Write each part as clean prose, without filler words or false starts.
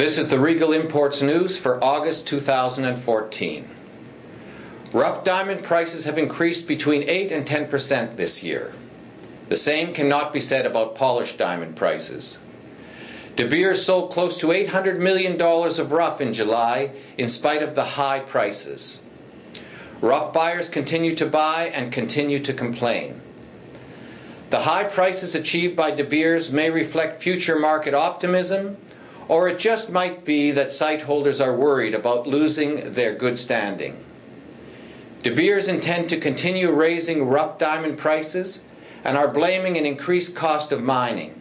This is the Regal Imports News for August 2014. Rough diamond prices have increased between 8 and 10% this year. The same cannot be said about polished diamond prices. De Beers sold close to $800 million of rough in July in spite of the high prices. Rough buyers continue to buy and continue to complain. The high prices achieved by De Beers may reflect future market optimism, or it just might be that site holders are worried about losing their good standing. De Beers intend to continue raising rough diamond prices and are blaming an increased cost of mining.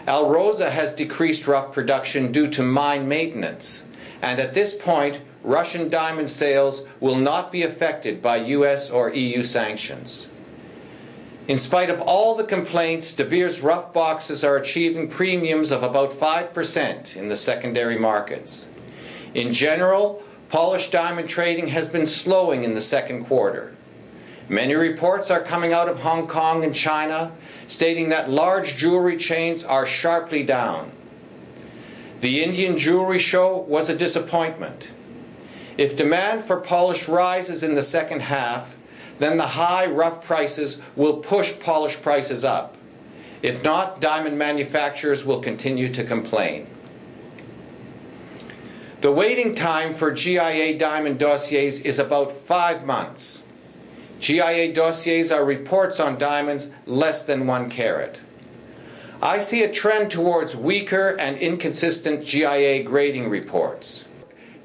Alrosa has decreased rough production due to mine maintenance, and at this point, Russian diamond sales will not be affected by US or EU sanctions. In spite of all the complaints, De Beers rough boxes are achieving premiums of about 5% in the secondary markets. In general, polished diamond trading has been slowing in the second quarter. Many reports are coming out of Hong Kong and China stating that large jewelry chains are sharply down. The Indian jewelry show was a disappointment. If demand for polish rises in the second half, then the high rough prices will push polished prices up. If not, diamond manufacturers will continue to complain. The waiting time for GIA diamond dossiers is about 5 months. GIA dossiers are reports on diamonds less than 1 carat. I see a trend towards weaker and inconsistent GIA grading reports.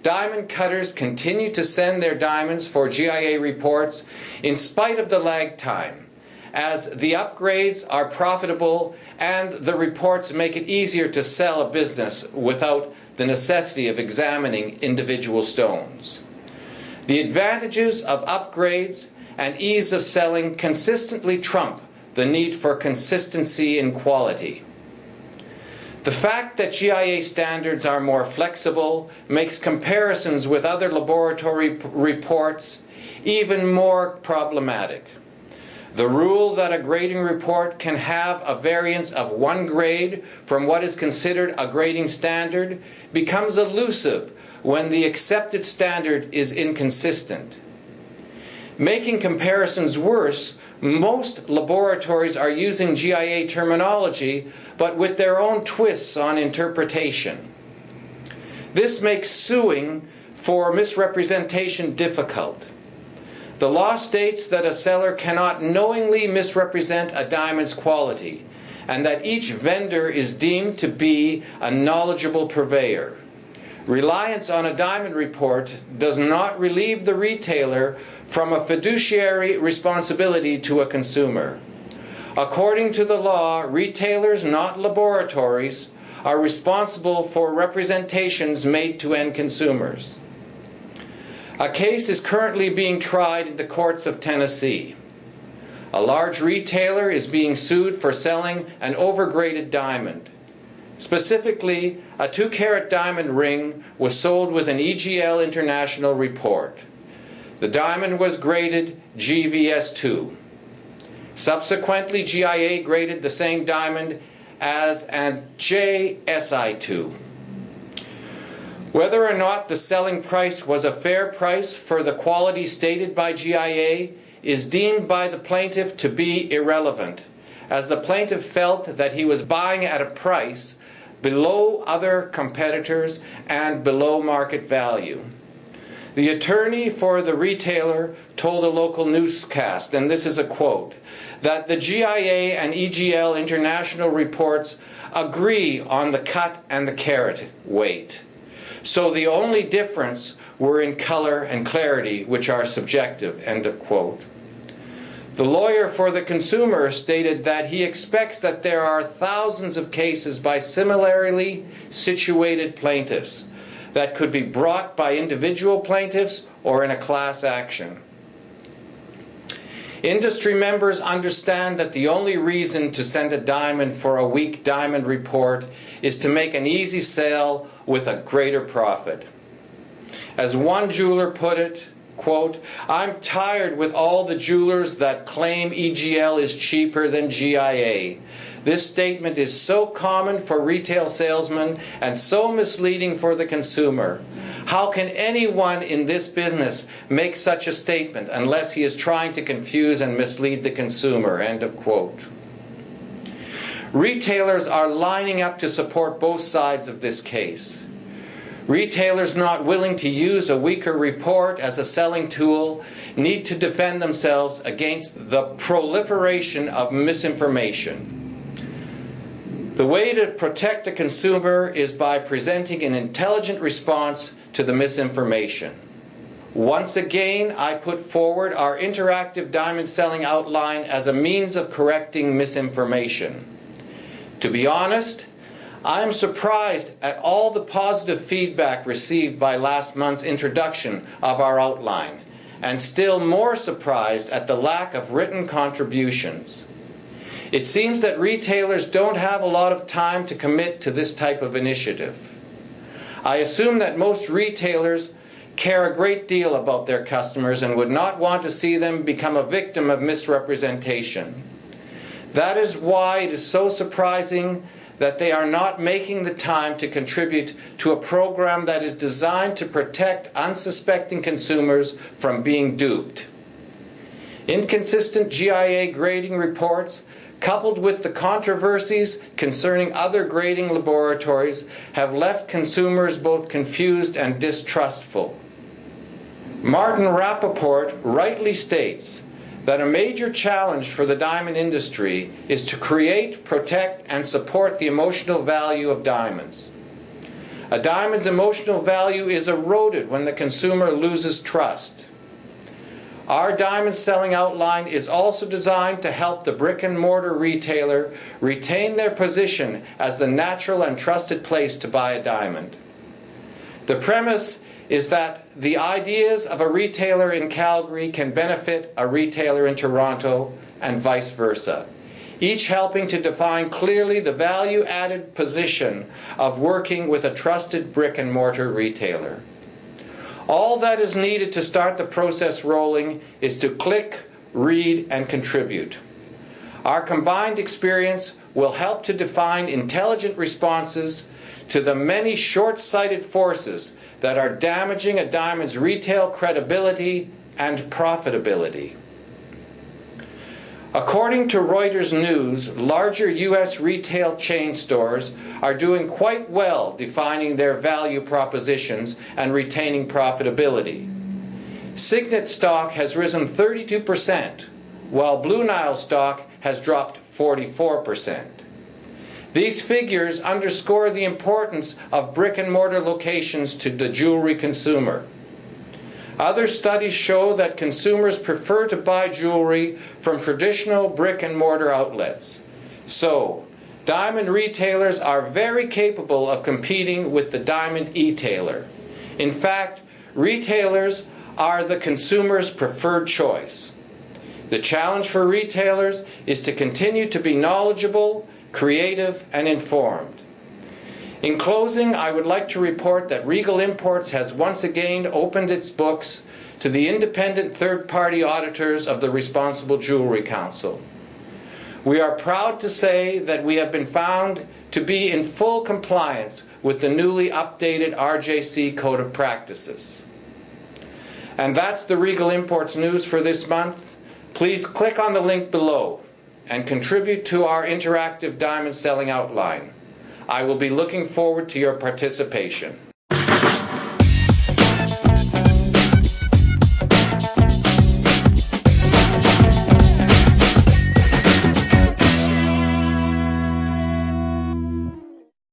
Diamond cutters continue to send their diamonds for GIA reports in spite of the lag time, as the upgrades are profitable and the reports make it easier to sell a business without the necessity of examining individual stones. The advantages of upgrades and ease of selling consistently trump the need for consistency in quality. The fact that GIA standards are more flexible makes comparisons with other laboratory reports even more problematic. The rule that a grading report can have a variance of 1 grade from what is considered a grading standard becomes elusive when the accepted standard is inconsistent. Making comparisons worse, most laboratories are using GIA terminology, but with their own twists on interpretation. This makes suing for misrepresentation difficult. The law states that a seller cannot knowingly misrepresent a diamond's quality, and that each vendor is deemed to be a knowledgeable purveyor. Reliance on a diamond report does not relieve the retailer from a fiduciary responsibility to a consumer. According to the law, retailers, not laboratories, are responsible for representations made to end consumers. A case is currently being tried in the courts of Tennessee. A large retailer is being sued for selling an overgraded diamond. Specifically, a 2-carat diamond ring was sold with an EGL International report. The diamond was graded GVS2. Subsequently, GIA graded the same diamond as an JSI2. Whether or not the selling price was a fair price for the quality stated by GIA is deemed by the plaintiff to be irrelevant, as the plaintiff felt that he was buying at a price below other competitors and below market value. The attorney for the retailer told a local newscast, and this is a quote, that the GIA and EGL International reports agree on the cut and the carat weight. So the only difference were in color and clarity, which are subjective, end of quote. The lawyer for the consumer stated that he expects that there are thousands of cases by similarly situated plaintiffs that could be brought by individual plaintiffs or in a class action. Industry members understand that the only reason to send a diamond for a weak diamond report is to make an easy sale with a greater profit. As one jeweler put it, quote, "I'm tired with all the jewelers that claim EGL is cheaper than GIA. This statement is so common for retail salesmen and so misleading for the consumer. How can anyone in this business make such a statement unless he is trying to confuse and mislead the consumer?" End of quote. Retailers are lining up to support both sides of this case. Retailers not willing to use a weaker report as a selling tool need to defend themselves against the proliferation of misinformation. The way to protect the consumer is by presenting an intelligent response to the misinformation. Once again, I put forward our interactive diamond selling outline as a means of correcting misinformation. To be honest, I am surprised at all the positive feedback received by last month's introduction of our outline, and still more surprised at the lack of written contributions. It seems that retailers don't have a lot of time to commit to this type of initiative. I assume that most retailers care a great deal about their customers and would not want to see them become a victim of misrepresentation. That is why it is so surprising that they are not making the time to contribute to a program that is designed to protect unsuspecting consumers from being duped. Inconsistent GIA grading reports, coupled with the controversies concerning other grading laboratories, have left consumers both confused and distrustful. Martin Rappaport rightly states that a major challenge for the diamond industry is to create, protect, and support the emotional value of diamonds. A diamond's emotional value is eroded when the consumer loses trust. Our diamond selling outline is also designed to help the brick-and-mortar retailer retain their position as the natural and trusted place to buy a diamond. The premise is that the ideas of a retailer in Calgary can benefit a retailer in Toronto and vice versa, each helping to define clearly the value-added position of working with a trusted brick-and-mortar retailer. All that is needed to start the process rolling is to click, read, and contribute. Our combined experience will help to define intelligent responses to the many short-sighted forces that are damaging a diamond's retail credibility and profitability. According to Reuters News, larger U.S. retail chain stores are doing quite well defining their value propositions and retaining profitability. Signet stock has risen 32%, while Blue Nile stock has dropped 44%. These figures underscore the importance of brick-and-mortar locations to the jewelry consumer. Other studies show that consumers prefer to buy jewelry from traditional brick-and-mortar outlets. So, diamond retailers are very capable of competing with the diamond e-tailer. In fact, retailers are the consumer's preferred choice. The challenge for retailers is to continue to be knowledgeable, creative, and informed. In closing, I would like to report that Regal Imports has once again opened its books to the independent third-party auditors of the Responsible Jewelry Council. We are proud to say that we have been found to be in full compliance with the newly updated RJC Code of Practices. And that's the Regal Imports news for this month. Please click on the link below and contribute to our interactive diamond selling outline. I will be looking forward to your participation.